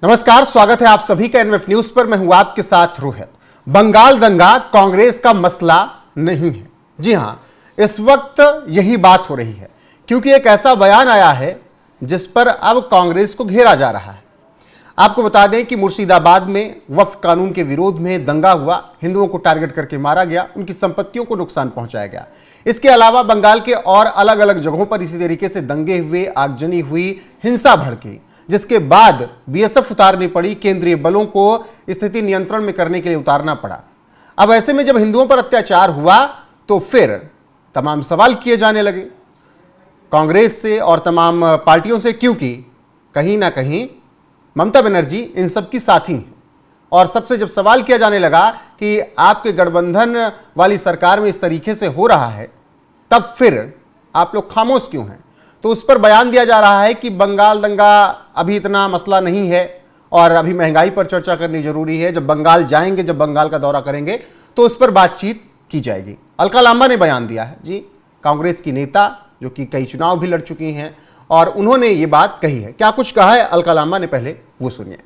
नमस्कार, स्वागत है आप सभी का एनएफ न्यूज पर। मैं हूं आपके साथ रोहित। बंगाल दंगा कांग्रेस का मसला नहीं है। जी हां, इस वक्त यही बात हो रही है क्योंकि एक ऐसा बयान आया है जिस पर अब कांग्रेस को घेरा जा रहा है। आपको बता दें कि मुर्शिदाबाद में वक्फ कानून के विरोध में दंगा हुआ, हिंदुओं को टारगेट करके मारा गया, उनकी संपत्तियों को नुकसान पहुंचाया गया। इसके अलावा बंगाल के और अलग अलग जगहों पर इसी तरीके से दंगे हुए, आगजनी हुई, हिंसा भड़की, जिसके बाद बीएसएफ उतारनी पड़ी, केंद्रीय बलों को स्थिति नियंत्रण में करने के लिए उतारना पड़ा। अब ऐसे में जब हिंदुओं पर अत्याचार हुआ तो फिर तमाम सवाल किए जाने लगे कांग्रेस से और तमाम पार्टियों से, क्योंकि कहीं ना कहीं ममता बनर्जी इन सब की साथी हैं। और सबसे जब सवाल किया जाने लगा कि आपके गठबंधन वाली सरकार में इस तरीके से हो रहा है, तब फिर आप लोग खामोश क्यों हैं? तो उस पर बयान दिया जा रहा है कि बंगाल दंगा अभी इतना मसला नहीं है और अभी महंगाई पर चर्चा करनी जरूरी है। जब बंगाल जाएंगे, जब बंगाल का दौरा करेंगे तो उस पर बातचीत की जाएगी। अलका लांबा ने बयान दिया है, जी, कांग्रेस की नेता जो कि कई चुनाव भी लड़ चुकी हैं, और उन्होंने ये बात कही है। क्या कुछ कहा है अलका लांबा ने, पहले वो सुनिए।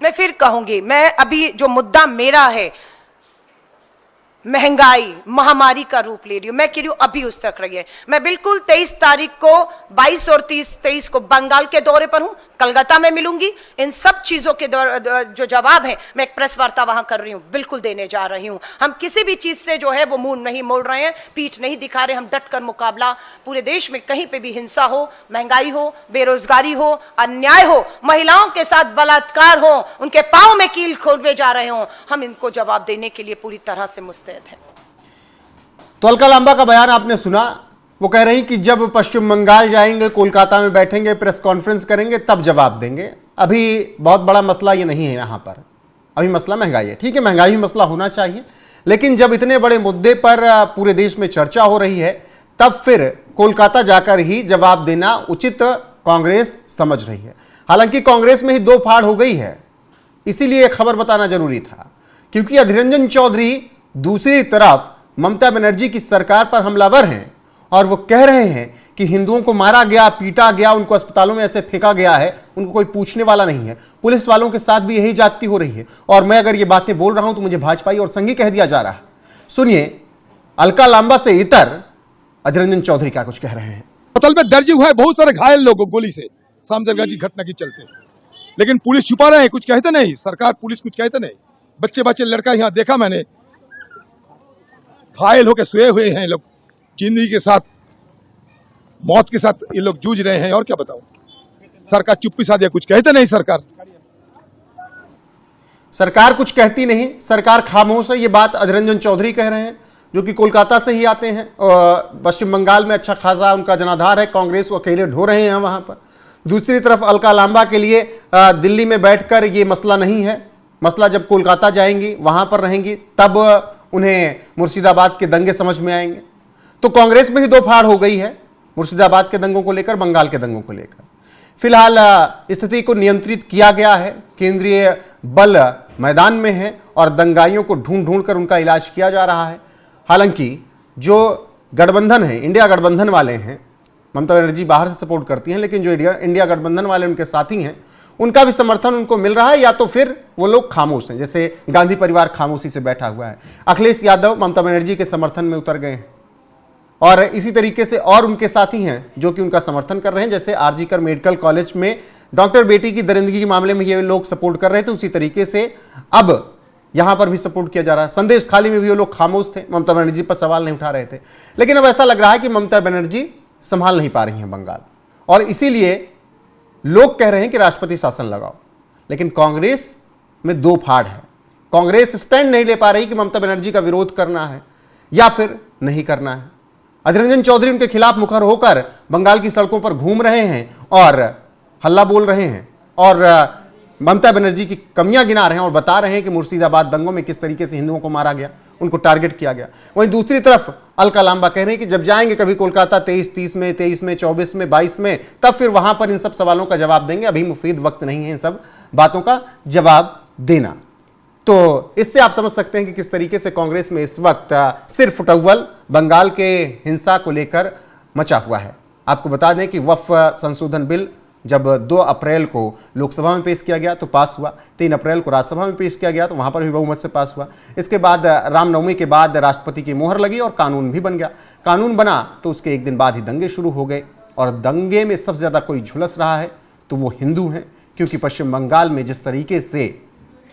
मैं फिर कहूंगी, मैं अभी जो मुद्दा मेरा है, महंगाई महामारी का रूप ले रही हूं, मैं कह रही हूं अभी उस तक रही है। मैं बिल्कुल 23 तारीख को, 22 और 23 को बंगाल के दौरे पर हूं, कलकत्ता में मिलूंगी। इन सब चीजों के जो जवाब है, मैं एक प्रेस वार्ता वहां कर रही हूं, बिल्कुल देने जा रही हूं। हम किसी भी चीज से जो है वो मुंह नहीं मोड़ रहे हैं, पीठ नहीं दिखा रहे। हम डटकर मुकाबला, पूरे देश में कहीं पे भी हिंसा हो, महंगाई हो, बेरोजगारी हो, अन्याय हो, महिलाओं के साथ बलात्कार हो, उनके पांव में कील खोदे जा रहे हो, हम इनको जवाब देने के लिए पूरी तरह से मुस्तैद है। तो अलका लांबा का बयान आपने सुना। वो कह रही कि जब पश्चिम बंगाल जाएंगे, कोलकाता में बैठेंगे, प्रेस कॉन्फ्रेंस करेंगे, तब जवाब देंगे। अभी बहुत बड़ा मसला ये नहीं है यहाँ पर, अभी मसला महंगाई है। ठीक है, महंगाई भी मसला होना चाहिए, लेकिन जब इतने बड़े मुद्दे पर पूरे देश में चर्चा हो रही है, तब फिर कोलकाता जाकर ही जवाब देना उचित कांग्रेस समझ रही है। हालांकि कांग्रेस में ही दो फाड़ हो गई है, इसीलिए खबर बताना जरूरी था, क्योंकि अधीर रंजन चौधरी दूसरी तरफ ममता बनर्जी की सरकार पर हमलावर हैं और वो कह रहे हैं कि हिंदुओं को मारा गया, पीटा गया, उनको अस्पतालों में ऐसे फेंका गया है, उनको कोई पूछने वाला नहीं है। पुलिस वालों के साथ भी यही जाती हो रही है। और मैं अगर ये बातें बोल रहा हूं तो मुझे भाजपाई और संघी कह दिया जा रहा है। सुनिए अलका लांबा से इतर अधीर रंजन चौधरी क्या कुछ कह रहे हैं। अस्पताल में दर्ज हुआ है बहुत सारे घायल लोगों गोली से, शामजरगंज की घटना के चलते, लेकिन पुलिस छुपा रहे हैं, कुछ कहते नहीं। सरकार, पुलिस कुछ कहते नहीं। बच्चे लड़का यहाँ देखा मैंने, घायल होकर सोए हुए हैं लोग, जिंदगी के साथ, मौत के साथ ये लोग जूझ रहे हैं। और क्या बताऊं, सरकार चुप्पी साधे, कुछ कहते नहीं। सरकार कुछ कहती नहीं, सरकार खामोश है। ये बात अधीर रंजन चौधरी कह रहे हैं, जो कि कोलकाता से ही आते हैं और पश्चिम बंगाल में अच्छा खासा उनका जनाधार है। कांग्रेस को अकेले ढो रहे हैं वहां पर। दूसरी तरफ अलका लांबा के लिए दिल्ली में बैठकर ये मसला नहीं है। मसला जब कोलकाता जाएंगी, वहां पर रहेंगी, तब उन्हें मुर्शिदाबाद के दंगे समझ में आएंगे। तो कांग्रेस में ही दो फाड़ हो गई है, मुर्शिदाबाद के दंगों को लेकर, बंगाल के दंगों को लेकर। फिलहाल स्थिति को नियंत्रित किया गया है, केंद्रीय बल मैदान में है और दंगाइयों को ढूंढ कर उनका इलाज किया जा रहा है। हालांकि जो गठबंधन है, इंडिया गठबंधन वाले हैं, ममता बनर्जी बाहर से सपोर्ट करती हैं, लेकिन जो इंडिया गठबंधन वाले उनके साथी हैं, उनका भी समर्थन उनको मिल रहा है, या तो फिर वो लोग खामोश हैं, जैसे गांधी परिवार खामोशी से बैठा हुआ है। अखिलेश यादव ममता बनर्जी के समर्थन में उतर गए हैं और इसी तरीके से और उनके साथी हैं जो कि उनका समर्थन कर रहे हैं। जैसे आरजीकर मेडिकल कॉलेज में डॉक्टर बेटी की दरिंदगी के मामले में ये लोग सपोर्ट कर रहे थे, उसी तरीके से अब यहां पर भी सपोर्ट किया जा रहा है। संदेश खाली में भी वो लोग खामोश थे, ममता बनर्जी पर सवाल नहीं उठा रहे थे। लेकिन अब ऐसा लग रहा है कि ममता बनर्जी संभाल नहीं पा रही हैं बंगाल, और इसीलिए लोग कह रहे हैं कि राष्ट्रपति शासन लगाओ। लेकिन कांग्रेस में दो फाड़ है। कांग्रेस स्टैंड नहीं ले पा रही कि ममता बनर्जी का विरोध करना है या फिर नहीं करना है। अधीर रंजन चौधरी उनके खिलाफ मुखर होकर बंगाल की सड़कों पर घूम रहे हैं और हल्ला बोल रहे हैं और ममता बनर्जी की कमियां गिना रहे हैं और बता रहे हैं कि मुर्शिदाबाद दंगों में किस तरीके से हिंदुओं को मारा गया, उनको टारगेट किया गया। वहीं दूसरी तरफ अलका लांबा कह रहे हैं कि जब जाएंगे कभी कोलकाता 23-30 में, 23 में, 24 में, 22 में, तब फिर वहां पर इन सब सवालों का जवाब देंगे। अभी मुफीद वक्त नहीं है इन सब बातों का जवाब देना। तो इससे आप समझ सकते हैं कि किस तरीके से कांग्रेस में इस वक्त सिर्फ फुटअव्वल बंगाल के हिंसा को लेकर मचा हुआ है। आपको बता दें कि वक्फ संशोधन बिल जब 2 अप्रैल को लोकसभा में पेश किया गया तो पास हुआ, 3 अप्रैल को राज्यसभा में पेश किया गया तो वहाँ पर भी बहुमत से पास हुआ। इसके बाद रामनवमी के बाद राष्ट्रपति की मोहर लगी और कानून भी बन गया। कानून बना तो उसके एक दिन बाद ही दंगे शुरू हो गए, और दंगे में सबसे ज़्यादा कोई झुलस रहा है तो वो हिंदू हैं, क्योंकि पश्चिम बंगाल में जिस तरीके से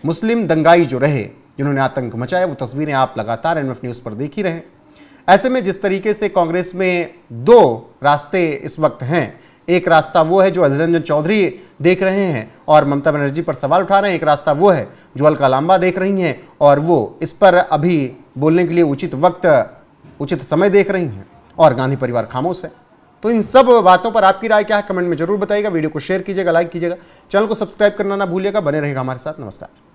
मुस्लिम दंगाई जो रहे, जिन्होंने आतंक मचाया, वो तस्वीरें आप लगातार एनएफ न्यूज़ पर देख ही रहे हैं। ऐसे में जिस तरीके से कांग्रेस में 2 रास्ते इस वक्त हैं, एक रास्ता वो है जो अधीर रंजन चौधरी देख रहे हैं और ममता बनर्जी पर सवाल उठा रहे हैं, एक रास्ता वो है जो अलका लांबा देख रही हैं और वो इस पर अभी बोलने के लिए उचित वक्त, उचित समय देख रही हैं, और गांधी परिवार खामोश है। तो इन सब बातों पर आपकी राय क्या है, कमेंट में जरूर बताइएगा। वीडियो को शेयर कीजिएगा, लाइक कीजिएगा, चैनल को सब्सक्राइब करना ना भूलिएगा। बने रहेगा हमारे साथ। नमस्कार।